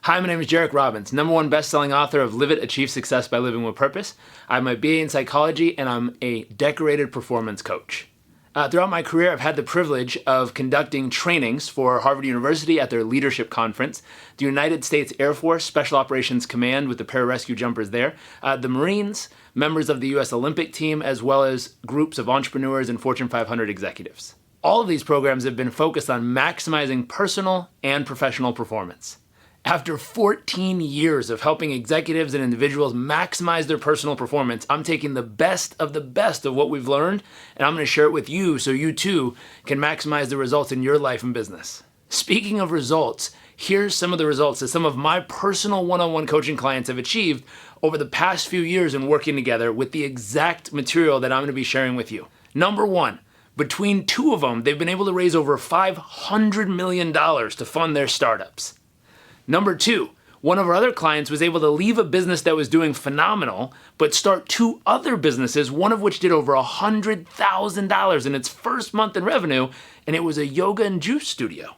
Hi, my name is Jarek Robbins, #1 best-selling author of Live It, Achieve Success by Living with Purpose. I have my BA in psychology, and I'm a decorated performance coach. Throughout my career, I've had the privilege of conducting trainings for Harvard University at their leadership conference, the United States Air Force Special Operations Command with the pararescue jumpers there, the Marines, members of the U.S. Olympic team, as well as groups of entrepreneurs and Fortune 500 executives. All of these programs have been focused on maximizing personal and professional performance. After 14 years of helping executives and individuals maximize their personal performance, I'm taking the best of what we've learned, and I'm going to share it with you so you too can maximize the results in your life and business. Speaking of results, here's some of the results that some of my personal one-on-one coaching clients have achieved over the past few years in working together with the exact material that I'm going to be sharing with you. Number one, between two of them, they've been able to raise over $500 million to fund their startups. Number two, one of our other clients was able to leave a business that was doing phenomenal, but start two other businesses, one of which did over $100,000 in its first month in revenue, and it was a yoga and juice studio.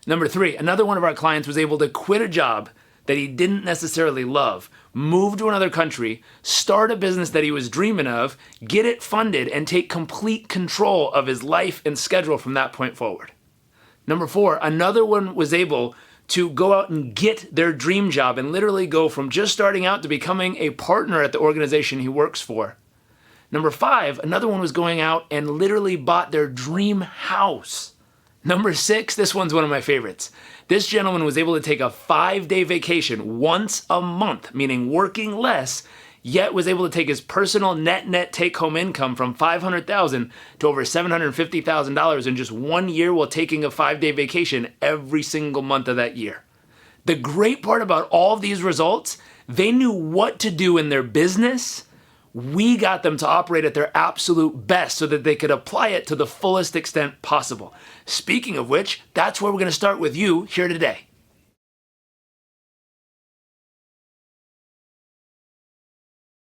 Number three, another one of our clients was able to quit a job that he didn't necessarily love, move to another country, start a business that he was dreaming of, get it funded, and take complete control of his life and schedule from that point forward. Number four, another one was able to go out and get their dream job and literally go from just starting out to becoming a partner at the organization he works for. Number five, another one was going out and literally bought their dream house. Number six, this one's one of my favorites. This gentleman was able to take a 5-day vacation once a month, meaning working less, yet was able to take his personal net take-home income from $500,000 to over $750,000 in just 1 year while taking a 5-day vacation every single month of that year. The great part about all of these results, they knew what to do in their business. We got them to operate at their absolute best so that they could apply it to the fullest extent possible. Speaking of which, that's where we're going to start with you here today.